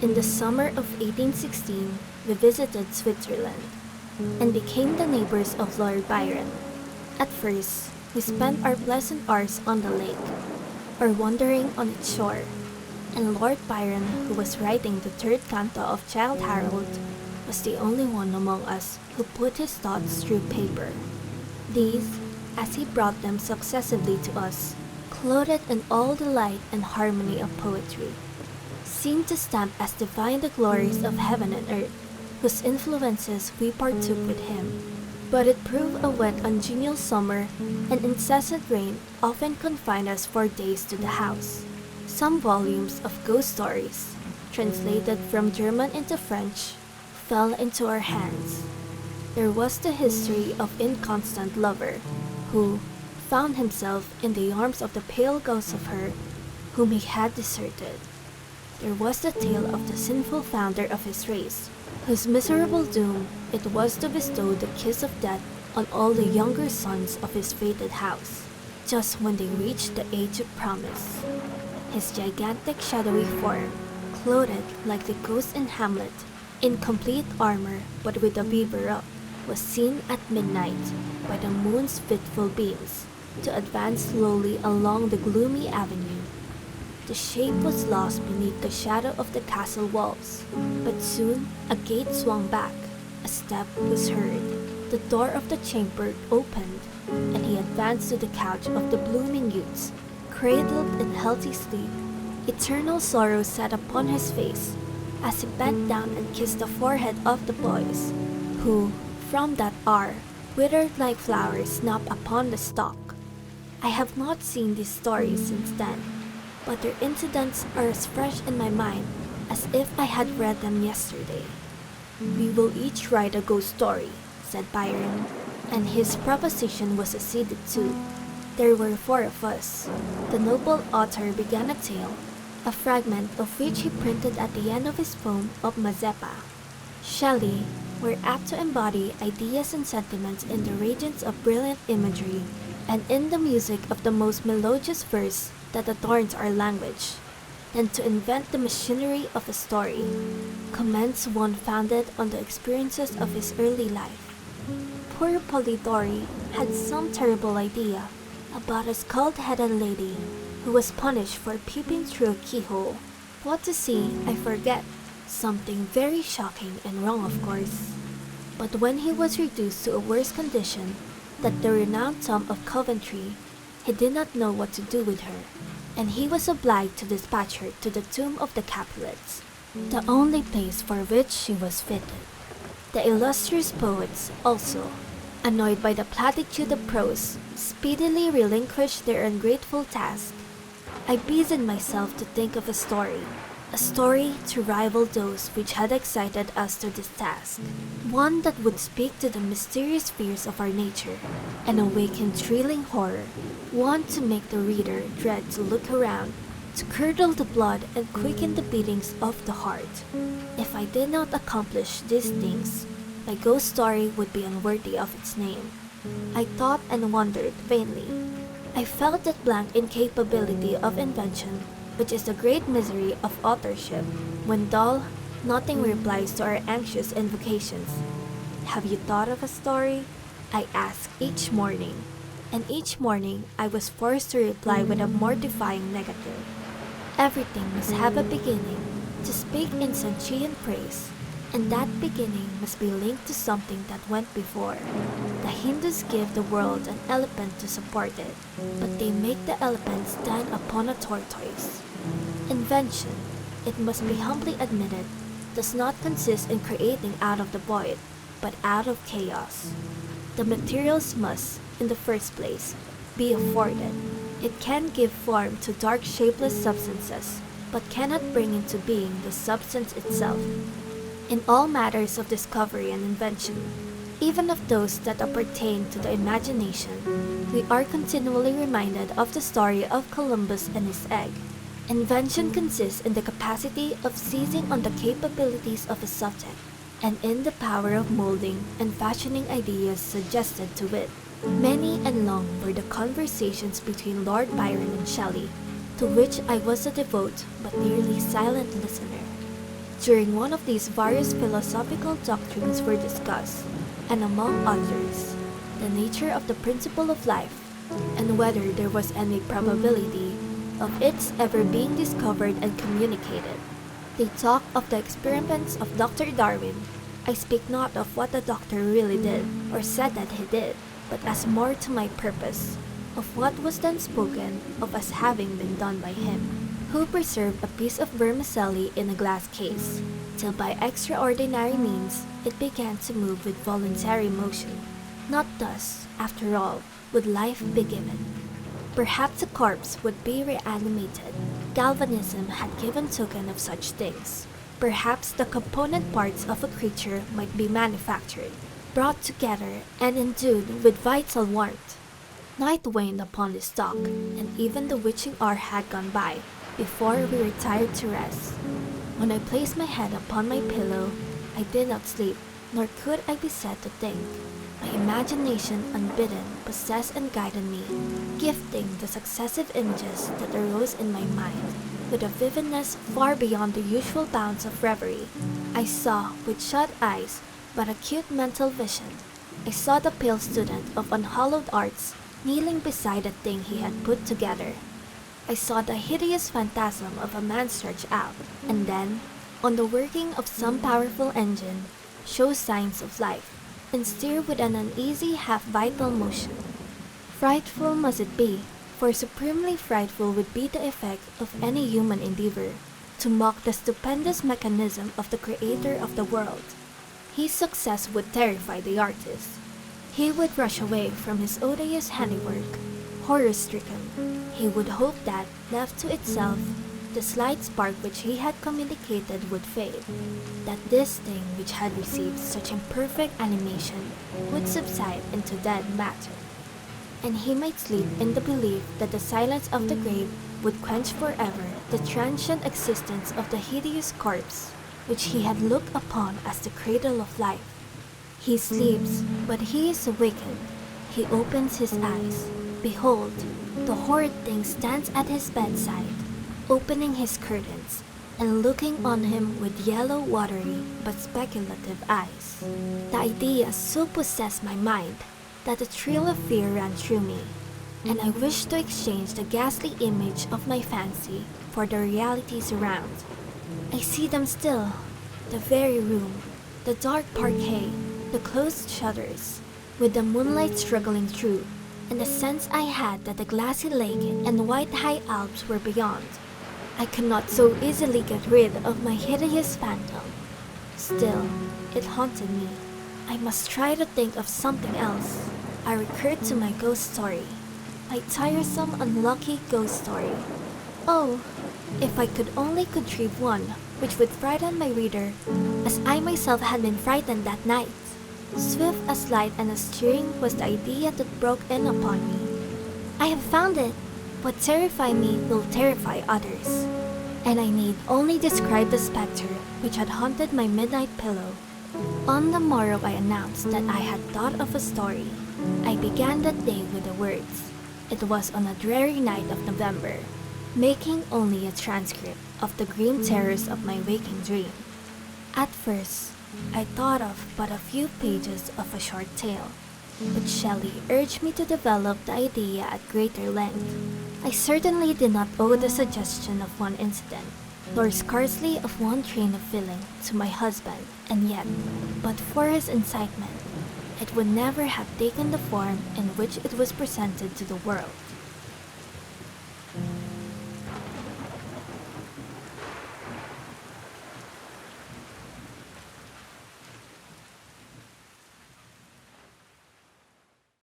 In the summer of 1816, we visited Switzerland and became the neighbors of Lord Byron. At first, we spent our pleasant hours on the lake, or wandering on its shore, and Lord Byron, who was writing the third canto of Childe Harold, was the only one among us who put his thoughts through paper. These, as he brought them successively to us, clothed in all the light and harmony of poetry, seemed to stamp as divine the glories of heaven and earth, whose influences we partook with him. But it proved a wet, ungenial summer, and incessant rain often confined us for days to the house. Some volumes of ghost stories, translated from German into French, fell into our hands. There was the history of inconstant lover, who found himself in the arms of the pale ghost of her whom he had deserted. There was the tale of the sinful founder of his race, whose miserable doom it was to bestow the kiss of death on all the younger sons of his fated house, just when they reached the age of promise. His gigantic shadowy form, clothed like the ghost in Hamlet, in complete armor but with a beaver up, was seen at midnight by the moon's fitful beams to advance slowly along the gloomy avenue. The shape was lost beneath the shadow of the castle walls, but soon a gate swung back, a step was heard, the door of the chamber opened, and he advanced to the couch of the blooming youths, cradled in healthy sleep. Eternal sorrow sat upon his face as he bent down and kissed the forehead of the boys, who, from that hour, withered like flowers snapped upon the stalk. I have not seen these stories since then, but their incidents are as fresh in my mind as if I had read them yesterday. "We will each write a ghost story," said Byron, and his proposition was acceded to. There were 4 of us. The noble author began a tale, a fragment of which he printed at the end of his poem of Mazeppa. Shelly were apt to embody ideas and sentiments in the radiance of brilliant imagery and in the music of the most melodious verse that adorns our language. Than to invent the machinery of a story, commence one founded on the experiences of his early life. Poor Polidori had some terrible idea about a scald-headed lady who was punished for peeping through a keyhole. What to see, I forget. Something very shocking and wrong, of course. But when he was reduced to a worse condition than the renowned Tom of Coventry, he did not know what to do with her, and he was obliged to dispatch her to the tomb of the Capulets, the only place for which she was fitted. The illustrious poets, also, annoyed by the platitude of prose, speedily relinquished their ungrateful task. I busied myself to think of a story to rival those which had excited us to this task, one that would speak to the mysterious fears of our nature and awaken thrilling horror, one to make the reader dread to look around, to curdle the blood and quicken the beatings of the heart. If I did not accomplish these things, my ghost story would be unworthy of its name. I thought and wondered vainly. I felt that blank incapability of invention, which is the great misery of authorship. When dull, nothing replies to our anxious invocations. "Have you thought of a story?" I asked each morning, and each morning I was forced to reply with a mortifying negative. Everything must have a beginning, to speak in sentient praise, and that beginning must be linked to something that went before. The Hindus give the world an elephant to support it, but they make the elephant stand upon a tortoise. Invention, it must be humbly admitted, does not consist in creating out of the void, but out of chaos. The materials must, in the first place, be afforded. It can give form to dark shapeless substances, but cannot bring into being the substance itself. In all matters of discovery and invention, even of those that appertain to the imagination, we are continually reminded of the story of Columbus and his egg. Invention consists in the capacity of seizing on the capabilities of a subject, and in the power of molding and fashioning ideas suggested to it. Many and long were the conversations between Lord Byron and Shelley, to which I was a devout but nearly silent listener. During one of these, various philosophical doctrines were discussed, and among others, the nature of the principle of life, and whether there was any probability of its ever being discovered and communicated. They talk of the experiments of Dr. Darwin. I speak not of what the doctor really did, or said that he did, but as more to my purpose, of what was then spoken of as having been done by him, who preserved a piece of vermicelli in a glass case, till by extraordinary means it began to move with voluntary motion. Not thus, after all, would life be given. Perhaps a corpse would be reanimated. Galvanism had given token of such things. Perhaps the component parts of a creature might be manufactured, brought together, and endued with vital warmth. Night waned upon this talk, and even the witching hour had gone by before we retired to rest. When I placed my head upon my pillow, I did not sleep, nor could I be said to think. My imagination, unbidden, possessed and guided me, gifting the successive images that arose in my mind with a vividness far beyond the usual bounds of reverie. I saw, with shut eyes, but acute mental vision. I saw the pale student of unhallowed arts kneeling beside the thing he had put together. I saw the hideous phantasm of a man stretch out, and then, on the working of some powerful engine, show signs of life, and stir with an uneasy half-vital motion. Frightful must it be, for supremely frightful would be the effect of any human endeavor to mock the stupendous mechanism of the Creator of the world. His success would terrify the artist. He would rush away from his odious handiwork, horror-stricken. He would hope that, left to itself, the slight spark which he had communicated would fade, that this thing which had received such imperfect animation would subside into dead matter, and he might sleep in the belief that the silence of the grave would quench forever the transient existence of the hideous corpse which he had looked upon as the cradle of life. He sleeps, but he is awakened. He opens his eyes. Behold, the horrid thing stands at his bedside, opening his curtains, and looking on him with yellow, watery, but speculative eyes. The idea so possessed my mind that a thrill of fear ran through me, and I wished to exchange the ghastly image of my fancy for the realities around. I see them still, the very room, the dark parquet, the closed shutters, with the moonlight struggling through, and the sense I had that the glassy lake and white high Alps were beyond. I could not so easily get rid of my hideous phantom. Still, it haunted me. I must try to think of something else. I recurred to my ghost story. My tiresome, unlucky ghost story. Oh, if I could only contrive one which would frighten my reader, as I myself had been frightened that night. Swift as light and as stirring was the idea that broke in upon me. I have found it! What terrified me will terrify others. And I need only describe the spectre which had haunted my midnight pillow. On the morrow I announced that I had thought of a story. I began that day with the words. It was on a dreary night of November, making only a transcript of the grim terrors of my waking dream. At first, I thought of but a few pages of a short tale, but Shelley urged me to develop the idea at greater length. I certainly did not owe the suggestion of one incident, nor scarcely of one train of feeling, to my husband, and yet, but for his incitement, it would never have taken the form in which it was presented to the world.